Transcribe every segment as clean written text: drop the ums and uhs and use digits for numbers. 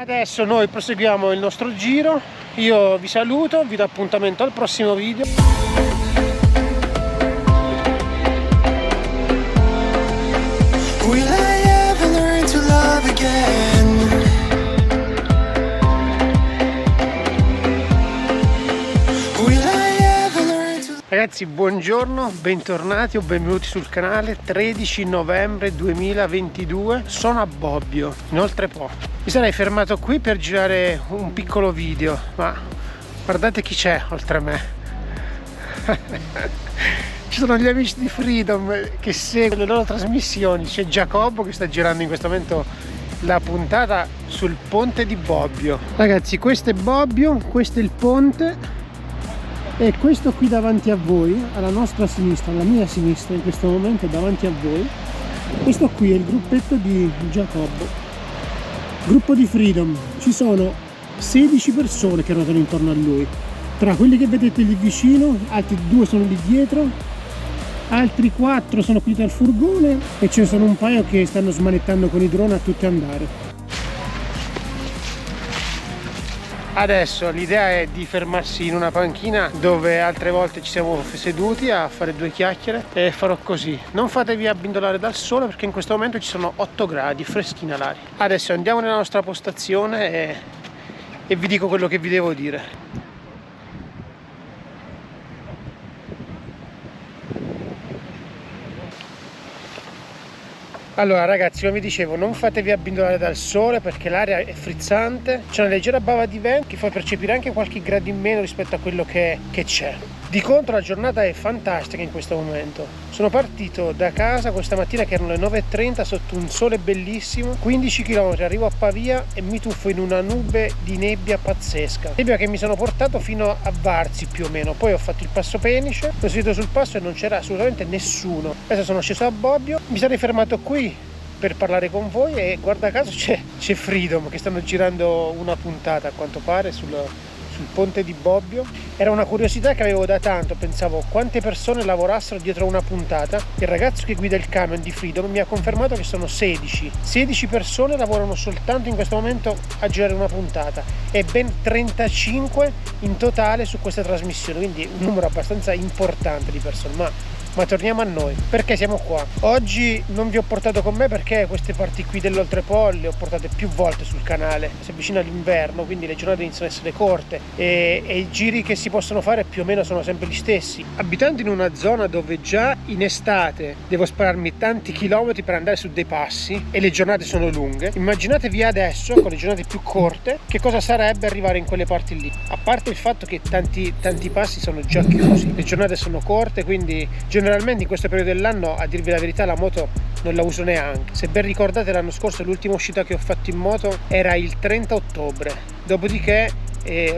Adesso noi proseguiamo il nostro giro, io vi saluto, vi do appuntamento al prossimo video. Will I ever learn to love again? Will I ever learn to... Ragazzi, buongiorno, bentornati o benvenuti sul canale. 13 novembre 2022, sono a Bobbio, in Oltrepo. Mi sarei fermato qui per girare un piccolo video, ma guardate chi c'è oltre a me. Ci sono gli amici di Freedom che seguono le loro trasmissioni. C'è Giacobbo che sta girando in questo momento la puntata sul ponte di Bobbio. Ragazzi, questo è Bobbio, questo è il ponte, e questo qui davanti a voi, alla nostra sinistra, alla mia sinistra in questo momento davanti a voi, questo qui è il gruppetto di Giacobbo, gruppo di Freedom. Ci sono 16 persone che ruotano intorno a lui, tra quelli che vedete lì vicino, altri 2 sono lì dietro, altri 4 sono qui dal furgone e ce ne sono un paio che stanno smanettando con i droni a tutti andare. Adesso l'idea è di fermarsi in una panchina dove altre volte ci siamo seduti a fare 2 chiacchiere, e farò così. Non fatevi abbindolare dal sole perché in questo momento ci sono 8 gradi, freschina l'aria. Adesso andiamo nella nostra postazione e vi dico quello che vi devo dire. Allora ragazzi, come vi dicevo, non fatevi abbindolare dal sole perché l'aria è frizzante, c'è una leggera bava di vento che fa percepire anche qualche grado in meno rispetto a quello che c'è. Di contro la giornata è fantastica in questo momento. Sono partito da casa questa mattina che erano le 9:30 sotto un sole bellissimo, 15 km, arrivo a Pavia e mi tuffo in una nube di nebbia pazzesca. Nebbia che mi sono portato fino a Varzi più o meno, poi ho fatto il passo Penice, sono salito sul passo e non c'era assolutamente nessuno. Adesso sono sceso a Bobbio, mi sarei fermato qui per parlare con voi e guarda caso c'è Freedom che stanno girando una puntata a quanto pare sul ponte di Bobbio. Era una curiosità che avevo da tanto, pensavo quante persone lavorassero dietro una puntata. Il ragazzo che guida il camion di Freedom mi ha confermato che sono 16 persone lavorano soltanto in questo momento a girare una puntata e ben 35 in totale su questa trasmissione, quindi un numero abbastanza importante di persone. Ma torniamo a noi, perché siamo qua. Oggi non vi ho portato con me perché queste parti qui dell'Oltrepo le ho portate più volte sul canale. Si avvicina l'inverno, quindi le giornate iniziano ad essere corte e i giri che si possono fare più o meno sono sempre gli stessi. Abitando in una zona dove già in estate devo spararmi tanti chilometri per andare su dei passi e le giornate sono lunghe, immaginatevi adesso con le giornate più corte che cosa sarebbe arrivare in quelle parti lì. A parte il fatto che tanti passi sono già chiusi, le giornate sono corte, quindi generalmente in questo periodo dell'anno, a dirvi la verità, la moto non la uso neanche. Se ben ricordate, l'anno scorso l'ultima uscita che ho fatto in moto era il 30 ottobre, dopodiché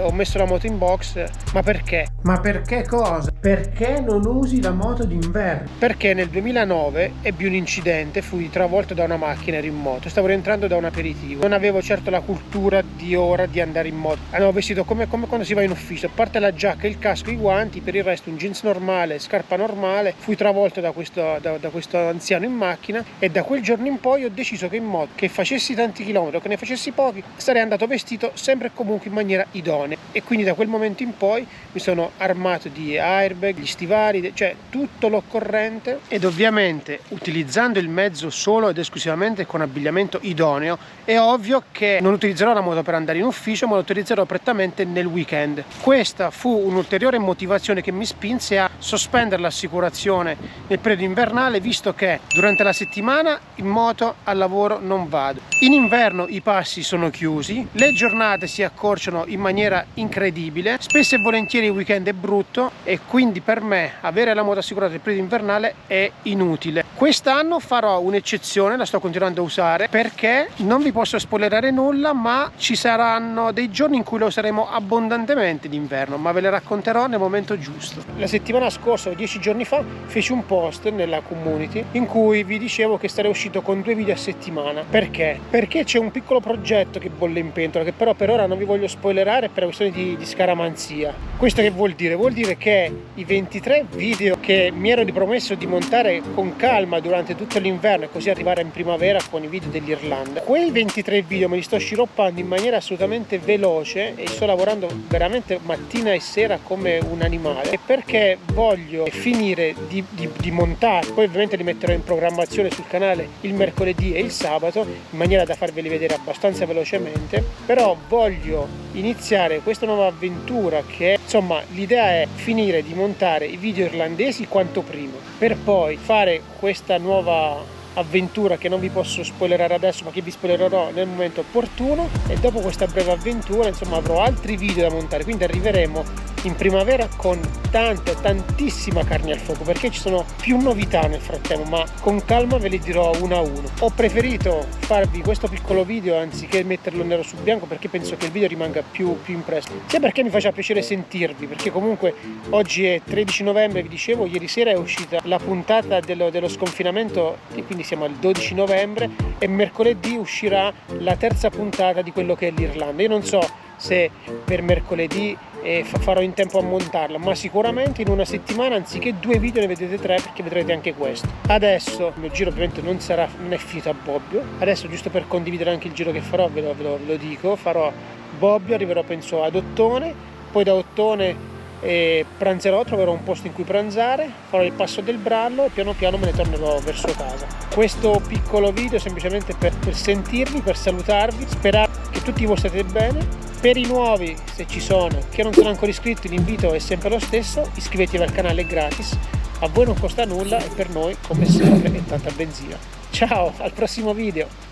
ho messo la moto in box. Ma perché? Ma perché cosa? Perché non usi la moto d'inverno? Perché nel 2009 ebbi un incidente, fui travolto da una macchina, ero in moto, stavo rientrando da un aperitivo, non avevo certo la cultura di ora di andare in moto, avevo vestito come quando si va in ufficio, a parte la giacca, il casco, i guanti, per il resto un jeans normale, scarpa normale. Fui travolto da questo anziano in macchina e da quel giorno in poi ho deciso che in moto, che facessi tanti chilometri o che ne facessi pochi, sarei andato vestito sempre e comunque in maniera idonea, e quindi da quel momento in poi mi sono armato di airbag, gli stivali, cioè tutto l'occorrente, ed ovviamente utilizzando il mezzo solo ed esclusivamente con abbigliamento idoneo. È ovvio che non utilizzerò la moto per andare in ufficio, ma la utilizzerò prettamente nel weekend. Questa fu un'ulteriore motivazione che mi spinse a sospendere l'assicurazione nel periodo invernale, visto che durante la settimana in moto al lavoro non vado. In inverno i passi sono chiusi, le giornate si accorciano in maniera incredibile, spesso e volentieri il weekend è brutto e quindi per me avere la moto assicurata nel periodo invernale è inutile. Quest'anno farò un'eccezione, la sto continuando a usare perché non vi posso spoilerare nulla, ma ci saranno dei giorni in cui lo useremo abbondantemente d'inverno, ma ve le racconterò nel momento giusto. La settimana scorsa o 10 giorni fa feci un post nella community in cui vi dicevo che sarei uscito con 2 video a settimana. Perché? Perché c'è un piccolo progetto che bolle in pentola, che però per ora non vi voglio spoilerare per questioni di scaramanzia. Questo che vuol dire? Vuol dire che i 23 video che mi ero ripromesso di montare con calma calma durante tutto l'inverno e così arrivare in primavera con i video dell'Irlanda. Quei 23 video me li sto sciroppando in maniera assolutamente veloce e sto lavorando veramente mattina e sera come un animale, perché voglio finire di montare. Poi ovviamente li metterò in programmazione sul canale il mercoledì e il sabato in maniera da farveli vedere abbastanza velocemente, però voglio iniziare questa nuova avventura che insomma l'idea è finire di montare i video irlandesi quanto prima, per poi fare questa nuova avventura che non vi posso spoilerare adesso ma che vi spoilerò nel momento opportuno, e dopo questa breve avventura insomma avrò altri video da montare, quindi arriveremo in primavera con tantissima carne al fuoco, perché ci sono più novità nel frattempo, ma con calma ve le dirò una a uno. Ho preferito farvi questo piccolo video anziché metterlo nero su bianco, perché penso che il video rimanga più impresso, sia perché mi faccia piacere sentirvi, perché comunque oggi è 13 novembre, vi dicevo, ieri sera è uscita la puntata dello sconfinamento e quindi siamo al 12 novembre e mercoledì uscirà la terza puntata di quello che è l'Irlanda. Io non so se per mercoledì farò in tempo a montarla, ma sicuramente in una settimana anziché 2 video ne vedete 3, perché vedrete anche questo. Adesso il mio giro ovviamente non è finito a Bobbio, adesso giusto per condividere anche il giro che farò ve lo dico, farò Bobbio, arriverò penso ad Ottone, poi da Ottone pranzerò, troverò un posto in cui pranzare, farò il passo del Brallo e piano piano me ne tornerò verso casa. Questo piccolo video è semplicemente per sentirvi, per salutarvi, sperare che tutti voi state bene. Per i nuovi, se ci sono, che non sono ancora iscritti, l'invito è sempre lo stesso: iscrivetevi al canale, è gratis, a voi non costa nulla e per noi come sempre è tanta benzina. Ciao, al prossimo video!